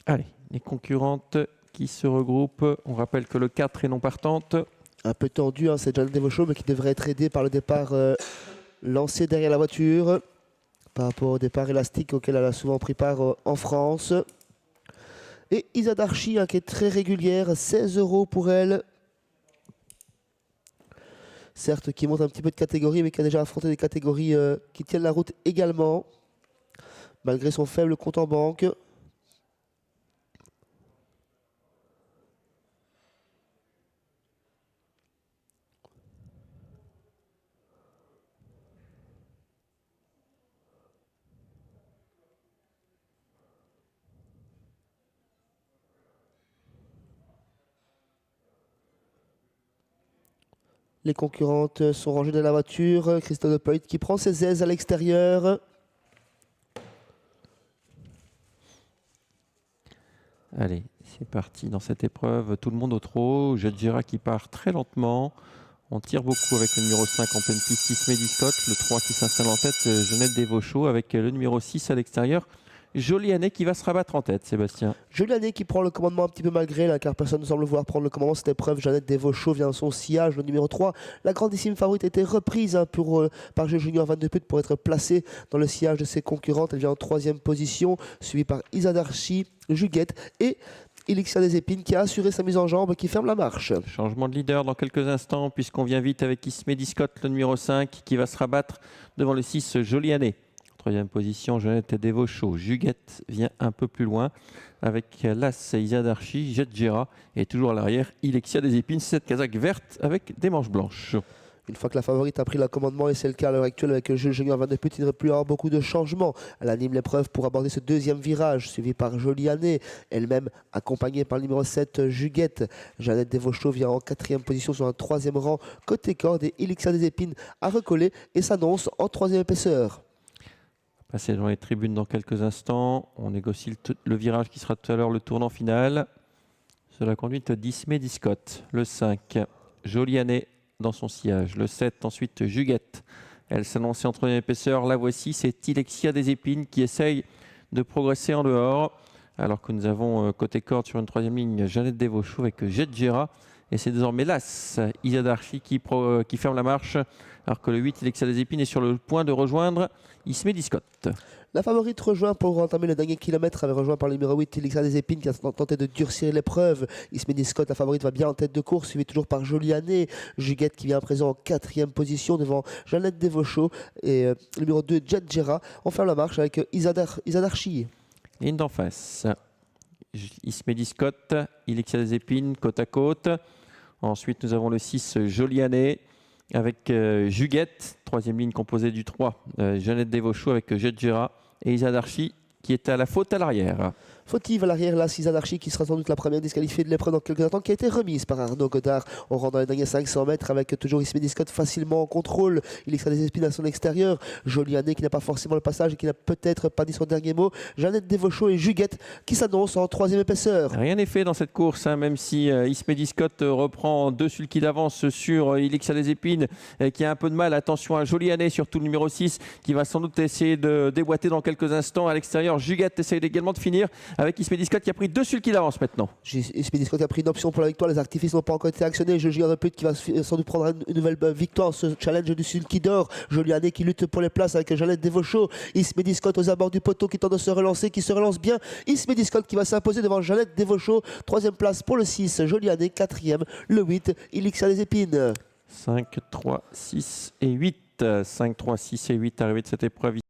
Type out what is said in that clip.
Allez, les concurrentes qui se regroupent. On rappelle que le 4 est non partante. Un peu tendu, hein, c'est Jeanne Devauchot, mais qui devrait être aidée par le départ lancé derrière la voiture, par rapport au départ élastique auquel elle a souvent pris part en France. Et Isa Darchi, hein, qui est très régulière, 16 € pour elle. Certes, qui monte un petit peu de catégorie, mais qui a déjà affronté des catégories qui tiennent la route également, malgré son faible compte en banque. Les concurrentes sont rangées dans la voiture. Christophe De Poit qui prend ses aises à l'extérieur. Allez, c'est parti dans cette épreuve. Tout le monde au trot. Jadjira qui part très lentement. On tire beaucoup avec le numéro 5 en pleine piste, Ismedi Scott. Le 3 qui s'installe en tête, Jeannette Devauchot, avec le numéro 6 à l'extérieur. Jolie année qui va se rabattre en tête, Sébastien. Jolie année qui prend le commandement un petit peu malgré, là, car personne ne semble vouloir prendre le commandement. Cette épreuve, Jeannette Devauchot vient son sillage, le numéro 3. La grandissime favorite a été reprise, hein, par G Junior Van de Put pour être placée dans le sillage de ses concurrentes. Elle vient en 3e position, suivie par Isa Darchi, Juguette et Elixir des Épines qui a assuré sa mise en jambe, qui ferme la marche. Changement de leader dans quelques instants, puisqu'on vient vite avec Ismedi Scott, le numéro 5, qui va se rabattre devant le 6, Jolie année. 3e position, Jeannette Devauchot. Juguette vient un peu plus loin avec l'As Isa Darchi, Jadjira et toujours à l'arrière, Ilexia des Épines, cette casaque verte avec des manches blanches. Une fois que la favorite a pris le commandement, et c'est le cas à l'heure actuelle avec le Junior Van de Put, il ne devrait plus avoir beaucoup de changements. Elle anime l'épreuve pour aborder ce 2e virage, suivi par Jolie année, elle-même accompagnée par le numéro 7, Juguette. Jeannette Devauchot vient en 4e position sur un 3e rang côté corde et Elixir des Épines a recollé et s'annonce en 3e épaisseur. Passer dans les tribunes dans quelques instants. On négocie le virage qui sera tout à l'heure le tournant final. Sur la conduite d'Ismedi Scott. Le 5, Jolie année dans son sillage. Le 7, ensuite Juguette. Elle s'annonçait en 3e épaisseur. La voici, c'est Ilexia des Épines qui essaye de progresser en dehors. Alors que nous avons côté corde sur une 3e ligne, Jeannette Devauchot avec Jadjira. Et c'est désormais l'As, Isa Darchi qui ferme la marche, alors que le 8, Ilexia des Épines, est sur le point de rejoindre Ismedi Scott. La favorite rejoint pour entamer le dernier kilomètre, avait rejoint par le numéro 8, Elixir des Épines, qui a tenté de durcir l'épreuve. Ismedi Scott, la favorite, va bien en tête de course, suivi toujours par Jolie année. Juguette qui vient à présent en 4e position devant Jeannette Devauchot et le numéro 2, Jadjira. On ferme la marche avec Isa Darchi. Ligne d'en face. Ismedi Scott, Ilexia des Épines, côte à côte. Ensuite, nous avons le 6, Jolie année, avec Juguette, 3e ligne composée du 3, Jeannette Devauchot avec Jadjira et Isa Darchi qui est à la faute à l'arrière. Fautive à l'arrière, là, Isa Darchi qui sera sans doute la première disqualifiée de l'épreuve dans quelques instants, qui a été remise par Arnaud Godard. On rentre dans les derniers 500 mètres avec toujours Ismedi Scott facilement en contrôle. Il extrait des Épines à son extérieur. Jolie année qui n'a pas forcément le passage et qui n'a peut-être pas dit son dernier mot. Jeannette Devauchot et Juguette qui s'annoncent en 3e épaisseur. Rien n'est fait dans cette course, hein, même si Ismedi Scott reprend 2 sulky d'avance sur Ilexia des Épines qui a un peu de mal. Attention à Jolie année, surtout le numéro 6 qui va sans doute essayer de déboîter dans quelques instants. À l'extérieur, Juguette essaye également de finir avec Ismedi Scott qui a pris 2 sulky d'avance maintenant. Ismedi Scott a pris une option pour la victoire. Les artifices n'ont pas encore été actionnés. Junior de Put qui va sans doute prendre une nouvelle victoire. Ce challenge du sulky d'or. Jolie année qui lutte pour les places avec Jeannette Devauchot. Ismedi Scott aux abords du poteau qui tente de se relancer, qui se relance bien. Ismedi Scott qui va s'imposer devant Jeannette Devauchot. 3e place pour le 6, Jolie année. 4e, le 8, Ilixia des Épines. 5, 3, 6 et 8. 5, 3, 6 et 8 arrivée de cette épreuve.